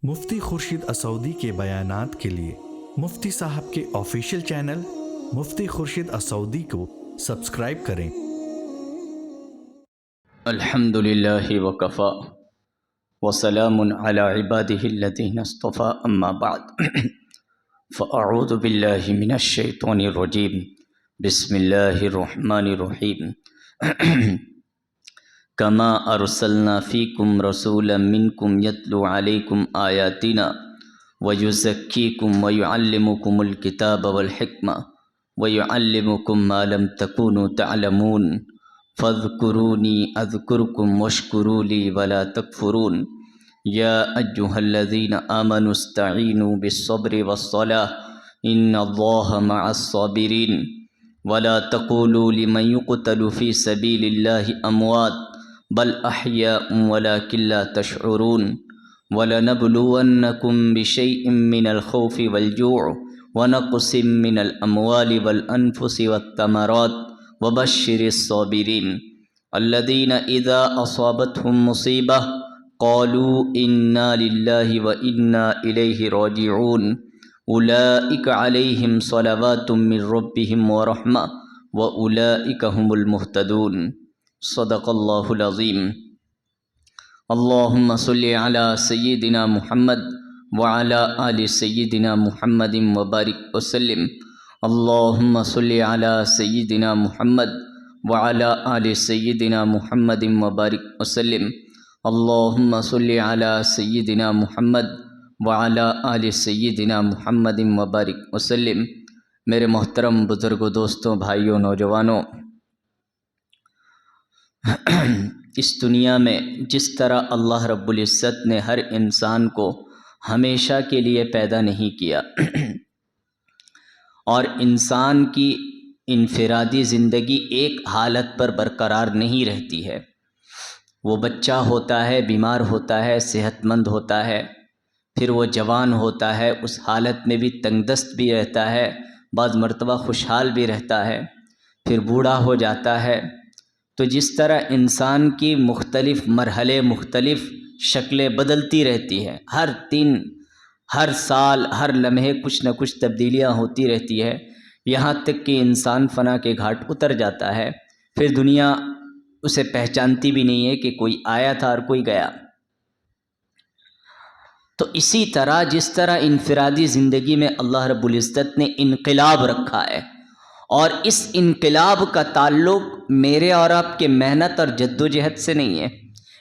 مفتی خورشید اسعودی کے بیانات کے لیے مفتی صاحب کے آفیشیل چینل مفتی خورشید اسعودی کو سبسکرائب کریں۔ الحمد للہ وکفا وسلام علی عباده الذین اصطفى اما بعد فاعوذ باللہ من الشیطان الرجیم بسم اللہ الرحمن الرحیم کما ارسلنا فیکم رسولا منکم یتلو علیکم آیاتنا ویزکیکم ویعلمکم الکتاب والحکمہ ویعلمکم ما لم تکونوا تعلمون فاذکرونی اذکرکم واشکروا لی ولا تکفرون یا ایہا الذین آمنوا استعینوا بالصبر والصلاة ان اللہ مع الصابرین ولا تقولوا لمن يقتل في سبيل الله اموات بل احیاء ولكن لا تشعرون ولنبلونکم بشیء من الخوف والجوع ونقص من الاموال والانفس والثمرات وبشر الصابرین الذین اذا اصابتهم مصیبہ قالوا انا للہ وانا الیہ راجعون اولئک علیہم صلوات من ربہم ورحمہ واولئک هم المہتدون۔ صدق اللہ العظیم۔ اللہم صلی علی سیدنا محمد وعلی آل سیدنا محمد وبارک وسلم۔ اللہم صلی علی سیدنا محمد وعلی آل سیدنا محمد وبارک وسلم۔ اللہم صلی علی سیدنا محمد وعلی آل سیدنا محمد وبارک وسلم۔ میرے محترم بزرگوں، دوستوں، بھائیوں، نوجوانوں، اس دنیا میں جس طرح اللہ رب العزت نے ہر انسان کو ہمیشہ کے لیے پیدا نہیں کیا اور انسان کی انفرادی زندگی ایک حالت پر برقرار نہیں رہتی ہے۔ وہ بچہ ہوتا ہے، بیمار ہوتا ہے، صحت مند ہوتا ہے، پھر وہ جوان ہوتا ہے، اس حالت میں بھی تنگ دست بھی رہتا ہے، بعض مرتبہ خوشحال بھی رہتا ہے، پھر بوڑھا ہو جاتا ہے۔ تو جس طرح انسان کی مختلف مرحلے، مختلف شکلیں بدلتی رہتی ہیں، ہر دن، ہر سال، ہر لمحے کچھ نہ کچھ تبدیلیاں ہوتی رہتی ہے، یہاں تک کہ انسان فنا کے گھاٹ اتر جاتا ہے، پھر دنیا اسے پہچانتی بھی نہیں ہے کہ کوئی آیا تھا اور کوئی گیا۔ تو اسی طرح جس طرح انفرادی زندگی میں اللہ رب العزت نے انقلاب رکھا ہے، اور اس انقلاب کا تعلق میرے اور آپ کے محنت اور جد و جہد سے نہیں ہے۔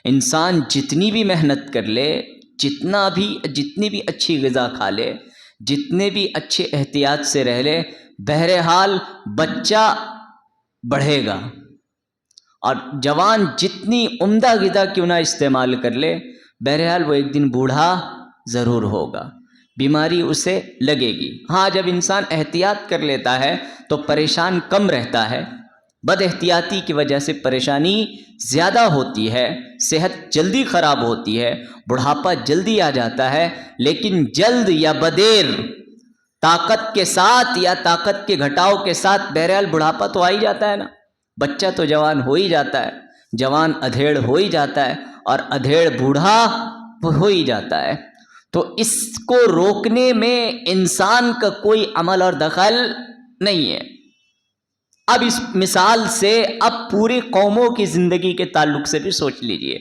انسان جتنی بھی محنت کر لے، جتنی بھی اچھی غذا کھا لے، جتنے بھی اچھے احتیاط سے رہ لے، بہرحال بچہ بڑھے گا، اور جوان جتنی عمدہ غذا کیوں نہ استعمال کر لے، بہرحال وہ ایک دن بوڑھا ضرور ہوگا، بیماری اسے لگے گی۔ ہاں، جب انسان احتیاط کر لیتا ہے تو پریشان کم رہتا ہے، بد احتیاطی کی وجہ سے پریشانی زیادہ ہوتی ہے، صحت جلدی خراب ہوتی ہے، بڑھاپا جلدی آ جاتا ہے، لیکن جلد یا بدیر، طاقت کے ساتھ یا طاقت کے گھٹاؤ کے ساتھ بہرحال بڑھاپا تو آ ہی جاتا ہے نا۔ بچہ تو جوان ہو ہی جاتا ہے، جوان ادھیڑ ہو ہی جاتا ہے، اور ادھیڑ بوڑھا ہو ہی جاتا ہے۔ تو اس کو روکنے میں انسان کا کوئی عمل اور دخل نہیں ہے۔ اب اس مثال سے اب پوری قوموں کی زندگی کے تعلق سے بھی سوچ لیجئے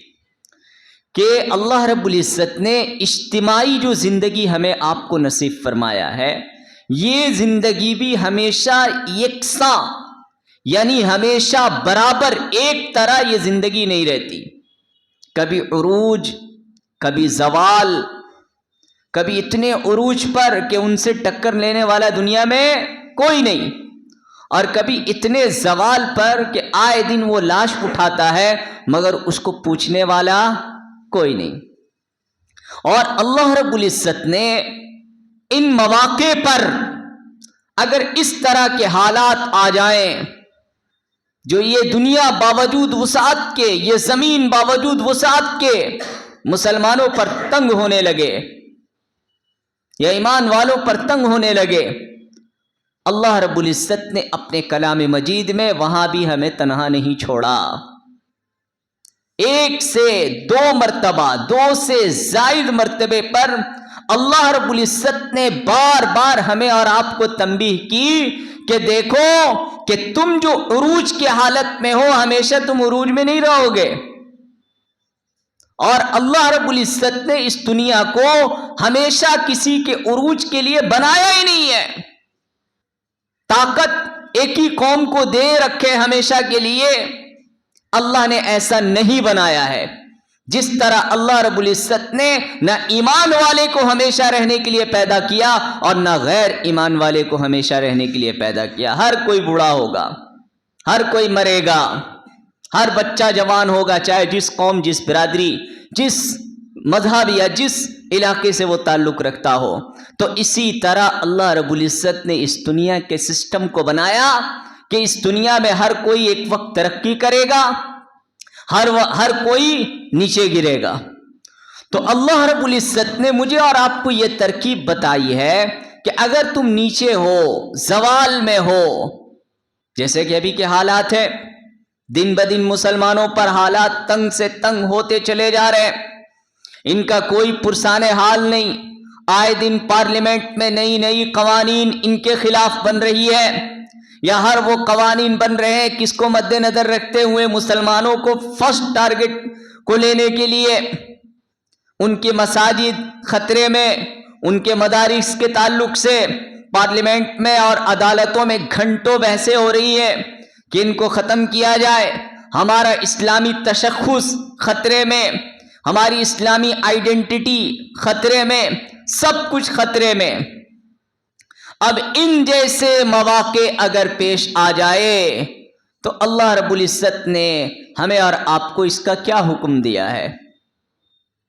کہ اللہ رب العزت نے اجتماعی جو زندگی ہمیں آپ کو نصیب فرمایا ہے، یہ زندگی بھی ہمیشہ یکساں، یعنی ہمیشہ برابر ایک طرح یہ زندگی نہیں رہتی۔ کبھی عروج، کبھی زوال، کبھی اتنے عروج پر کہ ان سے ٹکر لینے والا دنیا میں کوئی نہیں، اور کبھی اتنے زوال پر کہ آئے دن وہ لاش اٹھاتا ہے مگر اس کو پوچھنے والا کوئی نہیں۔ اور اللہ رب العزت نے ان مواقع پر اگر اس طرح کے حالات آ جائیں، جو یہ دنیا باوجود وسعت کے، یہ زمین باوجود وسعت کے مسلمانوں پر تنگ ہونے لگے یا ایمان والوں پر تنگ ہونے لگے، اللہ رب العزت نے اپنے کلام مجید میں وہاں بھی ہمیں تنہا نہیں چھوڑا۔ ایک سے دو مرتبہ، دو سے زائد مرتبے پر اللہ رب العزت نے بار بار ہمیں اور آپ کو تنبیہ کی کہ دیکھو کہ تم جو عروج کی حالت میں ہو ہمیشہ تم عروج میں نہیں رہو گے، اور اللہ رب العزت نے اس دنیا کو ہمیشہ کسی کے عروج کے لیے بنایا ہی نہیں ہے۔ طاقت ایک ہی قوم کو دے رکھے ہمیشہ کے لیے، اللہ نے ایسا نہیں بنایا ہے۔ جس طرح اللہ رب العزت نے نہ ایمان والے کو ہمیشہ رہنے کے لیے پیدا کیا اور نہ غیر ایمان والے کو ہمیشہ رہنے کے لیے پیدا کیا۔ ہر کوئی بوڑھا ہوگا، ہر کوئی مرے گا، ہر بچہ جوان ہوگا، چاہے جس قوم، جس برادری، جس مذہب یا جس علاقے سے وہ تعلق رکھتا ہو۔ تو اسی طرح اللہ رب العزت نے اس دنیا کے سسٹم کو بنایا کہ اس دنیا میں ہر کوئی ایک وقت ترقی کرے گا، ہر کوئی نیچے گرے گا۔ تو اللہ رب العزت نے مجھے اور آپ کو یہ ترکیب بتائی ہے کہ اگر تم نیچے ہو، زوال میں ہو، جیسے کہ ابھی کے حالات ہیں، دن بدن مسلمانوں پر حالات تنگ سے تنگ ہوتے چلے جا رہے ہیں، ان کا کوئی پرسان حال نہیں، آئے دن پارلیمنٹ میں نئی نئی قوانین ان کے خلاف بن رہی ہے، یا ہر وہ قوانین بن رہے ہیں کس کو مد نظر رکھتے ہوئے؟ مسلمانوں کو فرسٹ ٹارگٹ کو لینے کے لیے۔ ان کے مساجد خطرے میں، ان کے مدارس کے تعلق سے پارلیمنٹ میں اور عدالتوں میں گھنٹوں بحثیں ہو رہی ہے کہ ان کو ختم کیا جائے۔ ہمارا اسلامی تشخص خطرے میں، ہماری اسلامی آئیڈینٹی خطرے میں، سب کچھ خطرے میں۔ اب ان جیسے مواقع اگر پیش آ جائے تو اللہ رب العزت نے ہمیں اور آپ کو اس کا کیا حکم دیا ہے؟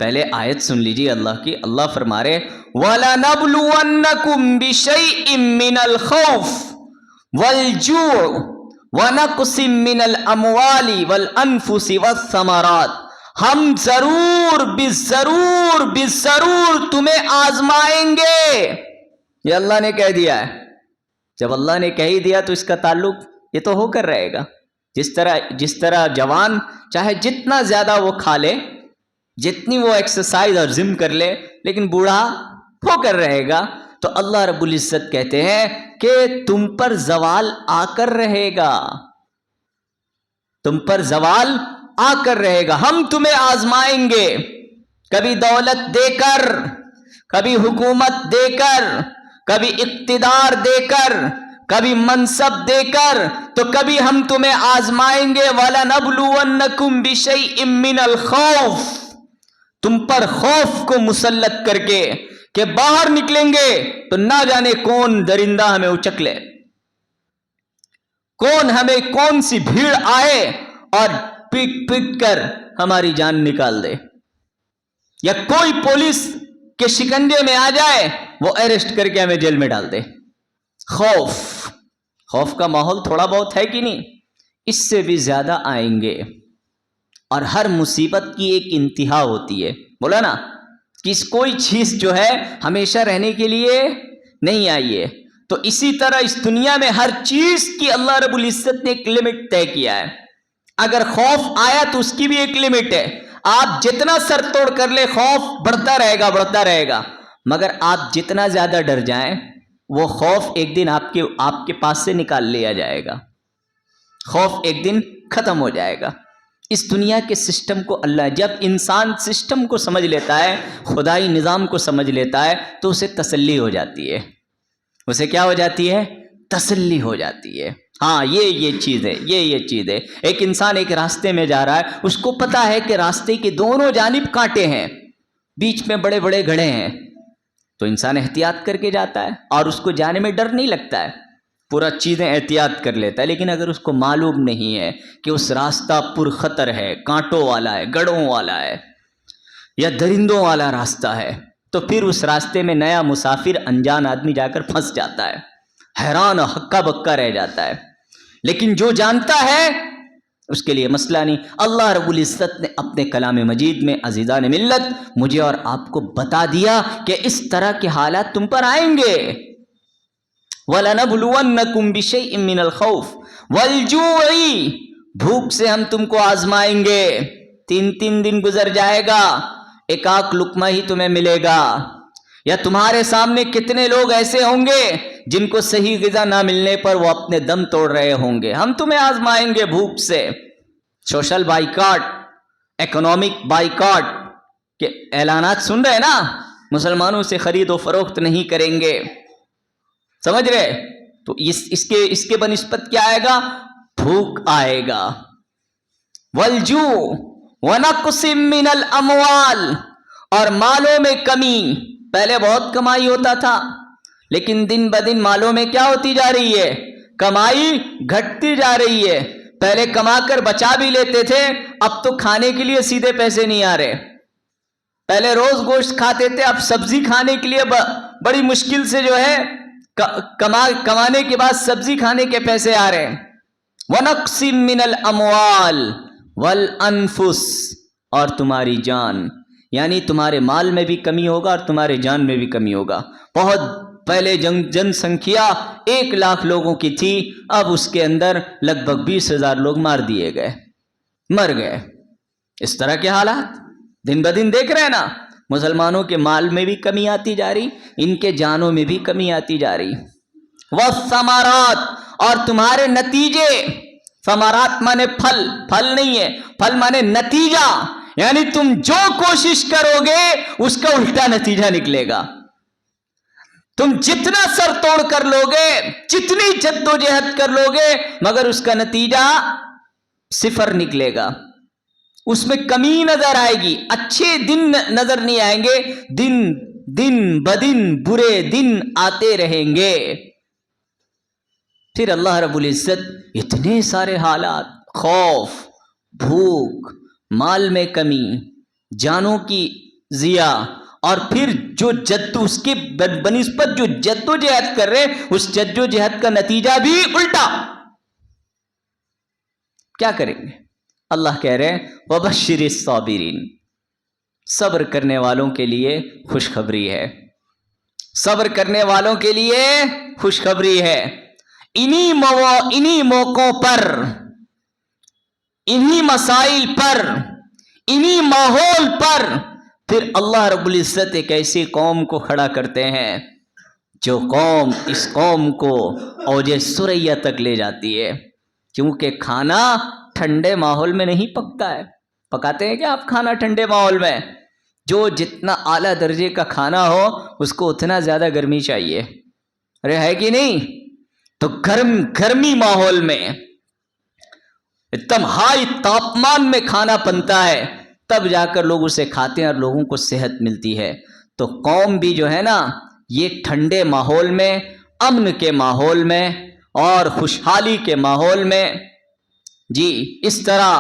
پہلے آیت سن لیجیے اللہ کی۔ اللہ فرما رہے وَلَنَبْلُوَنَّكُمْ بِشَيْءٍ مِّنَ الْخَوْفِ وَالْجُوعِ وَنَقْصٍ مِّنَ الْأَمْوَالِ وَالْأَنفُسِ وَالثَّمَرَاتِ، ہم ضرور تمہیں آزمائیں گے۔ یہ اللہ نے کہہ دیا ہے۔ جب اللہ نے کہہ دیا تو اس کا تعلق یہ تو ہو کر رہے گا۔ جس طرح جوان چاہے جتنا زیادہ وہ کھا لے، جتنی وہ ایکسرسائز اور جم کر لے، لیکن بوڑھا ہو کر رہے گا۔ تو اللہ رب العزت کہتے ہیں کہ تم پر زوال آ کر رہے گا، تم پر زوال آ کر رہے گا، ہم تمہیں آزمائیں گے، کبھی دولت دے کر، کبھی حکومت دے کر، کبھی اقتدار دے کر، کبھی منصب دے کر، تو کبھی ہم تمہیں آزمائیں گے۔ وَلَنَبْلُوَنَّكُمْ بِشَيْءٍ مِّنَ الْخَوْفِ، تم پر خوف کو مسلط کر کے کہ باہر نکلیں گے تو نہ جانے کون درندہ ہمیں اچک لے، کون سی بھیڑ آئے اور پک کر ہماری جان نکال دے، یا کوئی پولیس کے شکنجے میں آ جائے، وہ اریسٹ کر کے ہمیں جیل میں ڈال دے۔ خوف کا ماحول تھوڑا بہت ہے کہ نہیں؟ اس سے بھی زیادہ آئیں گے۔ اور ہر مصیبت کی ایک انتہا ہوتی ہے، بولا نا، کوئی چیز جو ہے ہمیشہ رہنے کے لیے نہیں آئی ہے۔ تو اسی طرح اس دنیا میں ہر چیز کی اللہ رب العزت نے ایک لمٹ طے کیا ہے۔ اگر خوف آیا تو اس کی بھی ایک لمٹ ہے۔ آپ جتنا سر توڑ کر لے، خوف بڑھتا رہے گا، مگر آپ جتنا زیادہ ڈر جائیں، وہ خوف ایک دن آپ کے پاس سے نکال لیا جائے گا، خوف ایک دن ختم ہو جائے گا۔ اس دنیا کے سسٹم کو اللہ، جب انسان سسٹم کو سمجھ لیتا ہے، خدائی نظام کو سمجھ لیتا ہے، تو اسے تسلی ہو جاتی ہے۔ اسے کیا ہو جاتی ہے؟ تسلی ہو جاتی ہے۔ ہاں، یہ چیز ہے، یہ چیز ہے۔ ایک انسان ایک راستے میں جا رہا ہے، اس کو پتا ہے کہ راستے کے دونوں جانب کانٹے ہیں، بیچ میں بڑے بڑے گڑھے ہیں، تو انسان احتیاط کر کے جاتا ہے اور اس کو جانے میں ڈر نہیں لگتا ہے، پورا چیزیں احتیاط کر لیتا ہے۔ لیکن اگر اس کو معلوم نہیں ہے کہ اس راستہ پر خطر ہے، کانٹوں والا ہے، گڑھوں والا ہے، یا درندوں والا راستہ ہے، تو پھر اس راستے میں نیا مسافر، انجان آدمی جا کر پھنس جاتا ہے، حیران اور ہکا بکا رہ جاتا ہے۔ لیکن جو جانتا ہے اس کے لیے مسئلہ نہیں۔ اللہ رب العزت نے اپنے کلام مجید میں عزیزان ملت مجھے اور آپ کو بتا دیا کہ اس طرح کے حالات تم پر آئیں گے۔ وَلَنَبْلُوَنَّكُمْ بِشَيْءٍ مِّنَ الْخَوْفِ وَالْجُوعِ، بھوک سے ہم تم کو آزمائیں گے، 3 دن گزر جائے گا، ایک آک لقمہ ہی تمہیں ملے گا. یا تمہارے سامنے کتنے لوگ ایسے ہوں گے جن کو صحیح غذا نہ ملنے پر وہ اپنے دم توڑ رہے ہوں گے. ہم تمہیں آزمائیں گے بھوک سے. سوشل بائیکاٹ، اکنامک بائیکاٹ کے اعلانات سن رہے نا، مسلمانوں سے خرید و فروخت نہیں کریں گے، سمجھ رہے؟ تو اس کے بنسبت کیا آئے گا؟ بھوک آئے گا. والجوع ونقص من الاموال، اور مالوں میں کمی. پہلے بہت کمائی ہوتا تھا، لیکن دن بدن مالوں میں کیا ہوتی جا رہی ہے؟ کمائی گھٹتی جا رہی ہے. پہلے کما کر بچا بھی لیتے تھے، اب تو کھانے کے لیے سیدھے پیسے نہیں آ رہے. پہلے روز گوشت کھاتے تھے، اب سبزی کھانے کے لیے بڑی مشکل سے جو ہے کمانے کے بعد سبزی کھانے کے پیسے آ رہے ہیں. وَنَقْصٍ مِّنَ الْأَمْوَالِ وَالْأَنفُسِ، اور تمہاری جان، یعنی تمہارے مال میں بھی کمی ہوگا اور تمہارے جان میں بھی کمی ہوگا. بہت پہلے جن سنکھیا 1 لاکھ لوگوں کی تھی، اب اس کے اندر لگ بھگ 20,000 لوگ مار دیے گئے، مر گئے. اس طرح کے حالات دن بدن دیکھ رہے ہیں نا. مسلمانوں کے مال میں بھی کمی آتی جا رہی، ان کے جانوں میں بھی کمی آتی جا رہی. والثمرات، اور تمہارے نتیجے. ثمرات مانے پھل، پھل نہیں ہے، پھل مانے نتیجہ، یعنی تم جو کوشش کرو گے اس کا الٹا نتیجہ نکلے گا. تم جتنا سر توڑ کر لو گے، جتنی جد و جہد کر لو گے، مگر اس کا نتیجہ 0 نکلے گا. اس میں کمی نظر آئے گی، اچھے دن نظر نہیں آئیں گے. دن بدن برے دن آتے رہیں گے. پھر اللہ رب العزت اتنے سارے حالات، خوف، بھوک، مال میں کمی، جانوں کی ضیاع، اور پھر جو اس کے بنسبت جو جد و جہد کر رہے، اس جد و جہد کا نتیجہ بھی الٹا. کیا کریں گے؟ اللہ کہہ رہے ہیں وَبَشِّرِ الصَّابِرِينَ، صبر کرنے والوں کے لیے خوشخبری ہے. صبر کرنے والوں کے لیے خوشخبری ہے. انہی موقعوں پر، انہی مسائل پر، انہی ماحول پر پھر اللہ رب العزت ایک ایسی قوم کو کھڑا کرتے ہیں جو قوم اس قوم کو اوج ثریا تک لے جاتی ہے. کیونکہ کھانا ٹھنڈے ماحول میں نہیں پکتا ہے. پکاتے ہیں کیا آپ کھانا ٹھنڈے ماحول میں؟ جو جتنا اعلیٰ درجے کا کھانا ہو اس کو اتنا زیادہ گرمی چاہیے. ارے ہے کہ نہیں؟ تو گرمی ماحول میں ایک دم ہائی تاپمان میں کھانا بنتا ہے، تب جا کر لوگ اسے کھاتے ہیں اور لوگوں کو صحت ملتی ہے. تو قوم بھی جو ہے نا، یہ ٹھنڈے ماحول میں، امن کے ماحول میں اور خوشحالی کے ماحول میں، جی اس طرح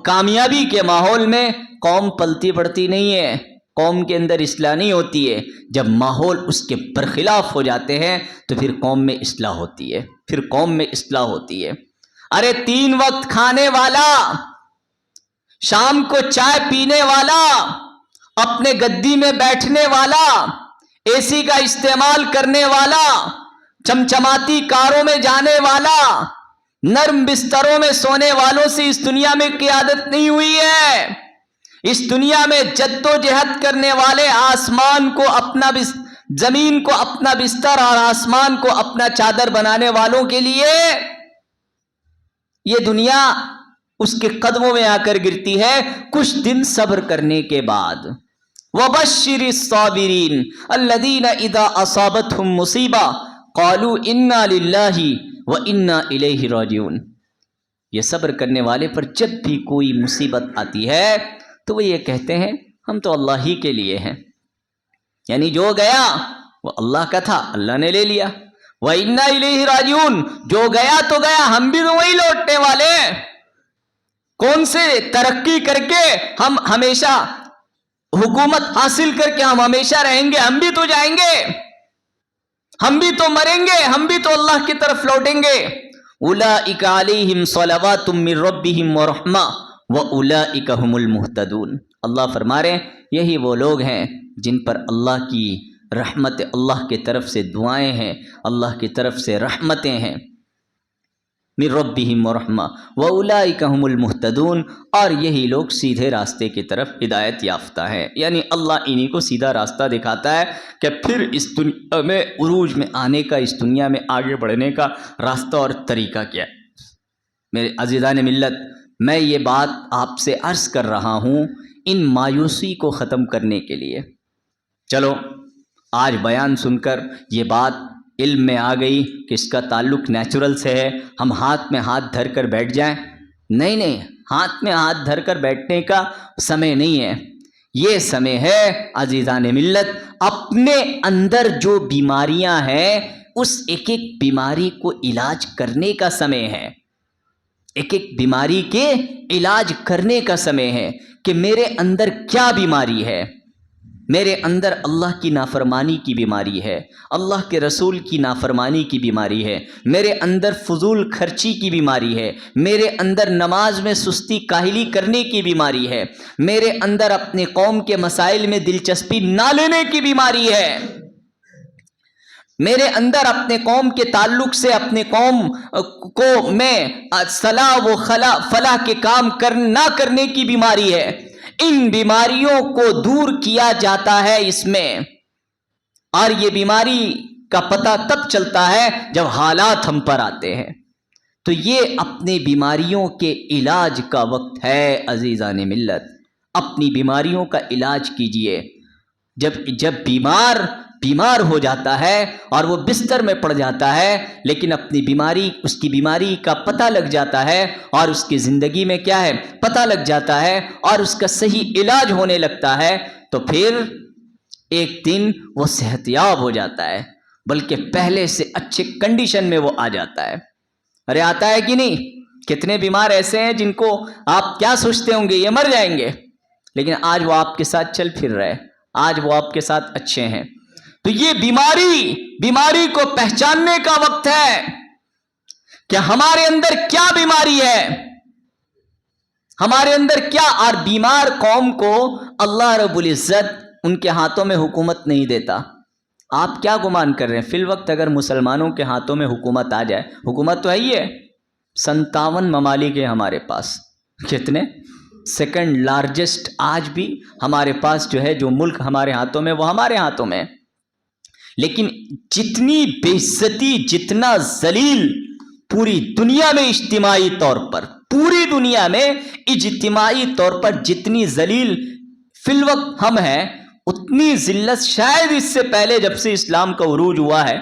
کامیابی کے ماحول میں قوم پلتی بڑھتی نہیں ہے. قوم کے اندر اصلاح نہیں ہوتی ہے. جب ماحول اس کے برخلاف ہو جاتے ہیں تو پھر قوم میں اصلاح ہوتی ہے، پھر قوم میں اصلاح ہوتی ہے. ارے 3 وقت کھانے والا، شام کو چائے پینے والا، اپنے گدی میں بیٹھنے والا، اے سی کا استعمال کرنے والا، چمچماتی کاروں میں جانے والا، نرم بستروں میں سونے والوں سے اس دنیا میں قیادت نہیں ہوئی ہے. اس دنیا میں جد و جہد کرنے والے، آسمان کو اپنا زمین کو اپنا بستر اور آسمان کو اپنا چادر بنانے والوں کے لیے یہ دنیا اس کے قدموں میں آ کر گرتی ہے کچھ دن صبر کرنے کے بعد. وَبَشِّرِ الصَّابِرِينَ الَّذِينَ إِذَا أَصَابَتْهُمْ مُصِيبَةٌ قَالُوا إِنَّا لِلَّهِ وَإِنَّا إِلَيْهِ رَاجِعُونَ. یہ صبر کرنے والے پر جب بھی کوئی مصیبت آتی ہے تو وہ یہ کہتے ہیں ہم تو اللہ ہی کے لیے ہیں. یعنی جو گیا وہ اللہ کا تھا، اللہ نے لے لیا. وَإِنَّا إِلَيْهِ رَاجِعُونَ، جو گیا تو گیا، ہم بھی تو وہی لوٹنے والے ہیں. کون سے ترقی کر کے ہم ہمیشہ حکومت حاصل کر کے ہم ہمیشہ رہیں گے؟ ہم بھی تو جائیں گے، ہم بھی تو مریں گے، ہم بھی تو اللہ کی طرف لوٹیں گے. اولئک علیہم صلوات من ربہم ورحمہ واولئک هم المہتدون. اللہ فرما رہے ہیں یہی وہ لوگ ہیں جن پر اللہ کی رحمت، اللہ کی طرف سے دعائیں ہیں، اللہ کی طرف سے رحمتیں ہیں. من ربہم ورحمہ واولئک ھم المہتدون، اور یہی لوگ سیدھے راستے کی طرف ہدایت یافتہ ہیں۔ یعنی اللہ انہی کو سیدھا راستہ دکھاتا ہے کہ پھر اس دنیا میں عروج میں آنے کا، اس دنیا میں آگے بڑھنے کا راستہ اور طریقہ کیا ہے۔ میرے عزیزان ملت، میں یہ بات آپ سے عرض کر رہا ہوں ان مایوسی کو ختم کرنے کے لیے۔ چلو آج بیان سن کر یہ بات علم میں آ گئی کہ اس کا تعلق نیچرل سے ہے، ہم ہاتھ میں ہاتھ دھر کر بیٹھ جائیں؟ نہیں، ہاتھ میں ہاتھ دھر کر بیٹھنے کا سمے نہیں ہے۔ یہ سمے ہے عزیزان ملت، اپنے اندر جو بیماریاں ہیں اس ایک ایک بیماری کو علاج کرنے کا سمے ہے۔ ایک ایک بیماری کے علاج کرنے کا سمے ہے کہ میرے اندر کیا بیماری ہے۔ میرے اندر اللہ کی نافرمانی کی بیماری ہے، اللہ کے رسول کی نافرمانی کی بیماری ہے، میرے اندر فضول خرچی کی بیماری ہے، میرے اندر نماز میں سستی کاہلی کرنے کی بیماری ہے، میرے اندر اپنے قوم کے مسائل میں دلچسپی نہ لینے کی بیماری ہے، میرے اندر اپنے قوم کے تعلق سے اپنے قوم کو میں صلاح و فلاح کے کام نہ کرنے کی بیماری ہے۔ ان بیماریوں کو دور کیا جاتا ہے اس میں، اور یہ بیماری کا پتہ تب چلتا ہے جب حالات ہم پر آتے ہیں۔ تو یہ اپنے بیماریوں کے علاج کا وقت ہے عزیزان ملت، اپنی بیماریوں کا علاج کیجئے۔ جب بیمار ہو جاتا ہے اور وہ بستر میں پڑ جاتا ہے، لیکن اس کی بیماری کا پتہ لگ جاتا ہے اور اس کی زندگی میں کیا ہے پتہ لگ جاتا ہے اور اس کا صحیح علاج ہونے لگتا ہے، تو پھر ایک دن وہ صحت یاب ہو جاتا ہے، بلکہ پہلے سے اچھے کنڈیشن میں وہ آ جاتا ہے۔ ارے آتا ہے کہ نہیں؟ کتنے بیمار ایسے ہیں جن کو آپ کیا سوچتے ہوں گے یہ مر جائیں گے، لیکن آج وہ آپ کے ساتھ چل پھر رہے، آج وہ آپ کے ساتھ اچھے ہیں۔ تو یہ بیماری کو پہچاننے کا وقت ہے کہ ہمارے اندر کیا بیماری ہے، ہمارے اندر کیا۔ اور بیمار قوم کو اللہ رب العزت ان کے ہاتھوں میں حکومت نہیں دیتا۔ آپ کیا گمان کر رہے ہیں؟ فی الوقت اگر مسلمانوں کے ہاتھوں میں حکومت آ جائے، حکومت تو ہے ہی ہے، 57 ممالک ہیں ہمارے پاس، کتنے؟ سیکنڈ لارجسٹ آج بھی ہمارے پاس جو ہے، جو ملک ہمارے ہاتھوں میں وہ ہمارے ہاتھوں میں، لیکن جتنی بے عزتی، جتنا ذلیل پوری دنیا میں اجتماعی طور پر، پوری دنیا میں اجتماعی طور پر جتنی ذلیل فی الوقت ہم ہیں، اتنی ذلت شاید اس سے پہلے جب سے اسلام کا عروج ہوا ہے،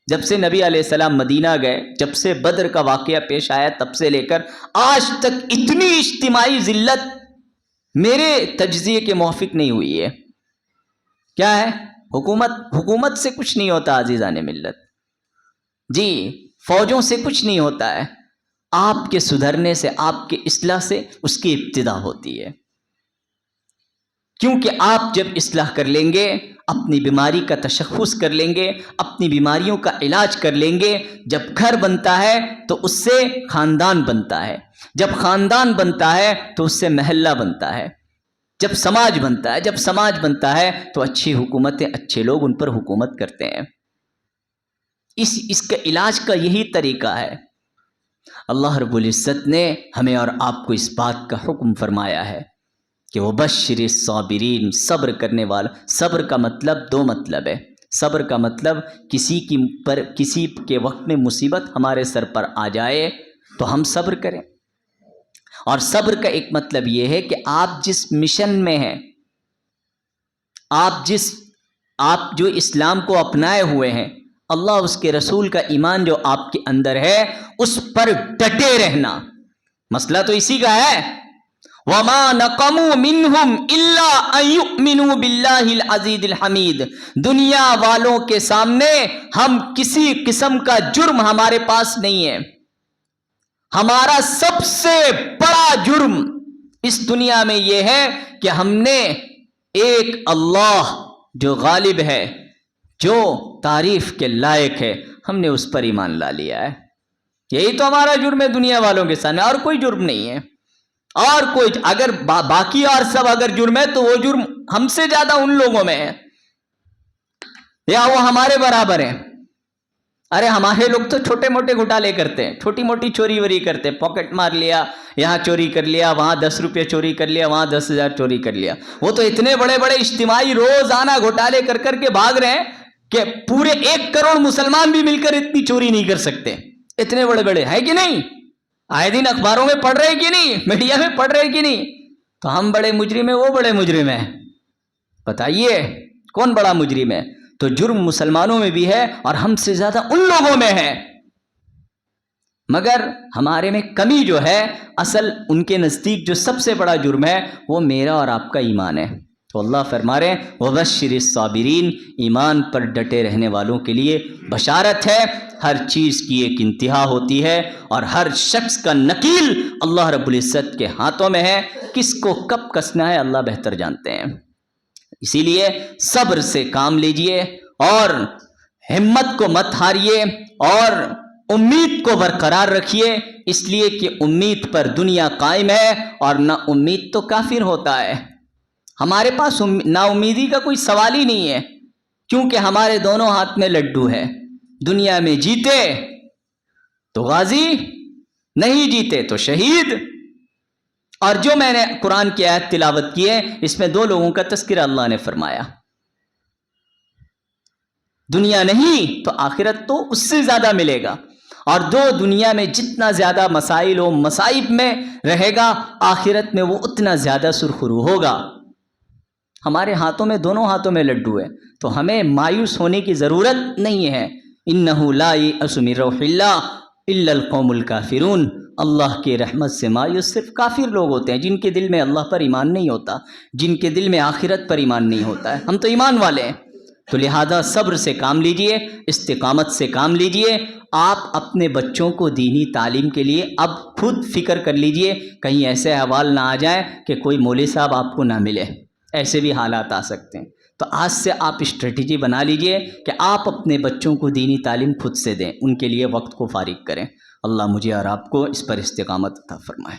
جب سے نبی علیہ السلام مدینہ گئے، جب سے بدر کا واقعہ پیش آیا، تب سے لے کر آج تک اتنی اجتماعی ذلت میرے تجزیے کے موافق نہیں ہوئی ہے۔ کیا ہے؟ حکومت سے کچھ نہیں ہوتا عزیزان ملت، جی فوجوں سے کچھ نہیں ہوتا ہے، آپ کے سدھرنے سے، آپ کے اصلاح سے اس کی ابتدا ہوتی ہے۔ کیونکہ آپ جب اصلاح کر لیں گے، اپنی بیماری کا تشخص کر لیں گے، اپنی بیماریوں کا علاج کر لیں گے، جب گھر بنتا ہے تو اس سے خاندان بنتا ہے، جب خاندان بنتا ہے تو اس سے محلہ بنتا ہے، جب سماج بنتا ہے تو اچھی حکومتیں، اچھے لوگ ان پر حکومت کرتے ہیں۔ اس کا علاج کا یہی طریقہ ہے۔ اللہ رب العزت نے ہمیں اور آپ کو اس بات کا حکم فرمایا ہے کہ وَبَشِّرِ الصَّابِرِينَ، صبر کرنے والا۔ صبر کا مطلب دو مطلب ہے۔ صبر کا مطلب کسی کے وقت میں مصیبت ہمارے سر پر آ جائے تو ہم صبر کریں، اور صبر کا ایک مطلب یہ ہے کہ آپ جس مشن میں ہیں، آپ جو اسلام کو اپنائے ہوئے ہیں، اللہ اس کے رسول کا ایمان جو آپ کے اندر ہے، اس پر ڈٹے رہنا۔ مسئلہ تو اسی کا ہے، وَمَا نَقَمُوا مِنْهُمْ إِلَّا أَن يُؤْمِنُوا بِاللَّهِ الْعَزِيزِ الْحَمِيدِ۔ دنیا والوں کے سامنے ہم کسی قسم کا جرم ہمارے پاس نہیں ہے۔ ہمارا سب سے بڑا جرم اس دنیا میں یہ ہے کہ ہم نے ایک اللہ جو غالب ہے، جو تعریف کے لائق ہے، ہم نے اس پر ایمان لا لیا ہے۔ یہی تو ہمارا جرم ہے دنیا والوں کے سامنے، اور کوئی جرم نہیں ہے۔ اور کوئی اگر باقی اور سب اگر جرم ہے تو وہ جرم ہم سے زیادہ ان لوگوں میں ہے، یا وہ ہمارے برابر ہیں۔ ارے ہمارے لوگ تو چھوٹے موٹے گھوٹالے کرتے ہیں، چھوٹی موٹی چوری وری کرتے ہیں، پاکٹ مار لیا، یہاں چوری کر لیا، وہاں 10 روپے چوری کر لیا، وہاں 10,000 چوری کر لیا۔ وہ تو اتنے بڑے بڑے اجتماعی روزانہ گھوٹالے کر کر کے بھاگ رہے ہیں کہ پورے 1 کروڑ مسلمان بھی مل کر اتنی چوری نہیں کر سکتے، اتنے بڑے بڑے ہیں کہ نہیں؟ آئے دن اخباروں میں پڑھ رہے کہ نہیں، میڈیا میں پڑھ رہے کہ نہیں؟ تو ہم بڑے مجرم ہیں، وہ بڑے مجرم ہیں؟ بتائیے کون بڑا مجرم ہے؟ تو جرم مسلمانوں میں بھی ہے اور ہم سے زیادہ ان لوگوں میں ہے، مگر ہمارے میں کمی جو ہے، اصل ان کے نزدیک جو سب سے بڑا جرم ہے وہ میرا اور آپ کا ایمان ہے۔ تو اللہ فرما رہے ہیں وَبَشِّرِ الصَّابِرِينَ، ایمان پر ڈٹے رہنے والوں کے لیے بشارت ہے۔ ہر چیز کی ایک انتہا ہوتی ہے اور ہر شخص کا نکیل اللہ رب العزت کے ہاتھوں میں ہے، کس کو کب کسنا ہے اللہ بہتر جانتے ہیں۔ اسی لیے صبر سے کام لیجئے اور ہمت کو مت ہاریے اور امید کو برقرار رکھیے، اس لیے کہ امید پر دنیا قائم ہے اور نا امید تو کافر ہوتا ہے۔ ہمارے پاس نا امیدی کا کوئی سوال ہی نہیں ہے، کیونکہ ہمارے دونوں ہاتھ میں لڈو ہے۔ دنیا میں جیتے تو غازی، نہیں جیتے تو شہید۔ اور جو میں نے قرآن کی آیت تلاوت کی ہے، اس میں 2 لوگوں کا تذکرہ اللہ نے فرمایا، دنیا نہیں تو آخرت تو اس سے زیادہ ملے گا، اور دنیا میں جتنا زیادہ مسائل و مصائب میں رہے گا، آخرت میں وہ اتنا زیادہ سرخرو ہوگا۔ ہمارے ہاتھوں میں، دونوں ہاتھوں میں لڈو ہے، تو ہمیں مایوس ہونے کی ضرورت نہیں ہے۔ انہ لا یأس من روح اللہ الا القوم الکافرون، اللہ کی رحمت سے مایوس صرف کافر لوگ ہوتے ہیں، جن کے دل میں اللہ پر ایمان نہیں ہوتا، جن کے دل میں آخرت پر ایمان نہیں ہوتا ہے۔ ہم تو ایمان والے ہیں، تو لہذا صبر سے کام لیجئے، استقامت سے کام لیجئے۔ آپ اپنے بچوں کو دینی تعلیم کے لیے اب خود فکر کر لیجئے، کہیں ایسے احوال نہ آ جائیں کہ کوئی مولوی صاحب آپ کو نہ ملے، ایسے بھی حالات آ سکتے ہیں۔ تو آج سے آپ اسٹریٹجی بنا لیجئے کہ آپ اپنے بچوں کو دینی تعلیم خود سے دیں، ان کے لیے وقت کو فارغ کریں۔ اللہ مجھے اور آپ کو اس پر استقامت عطا فرمائے۔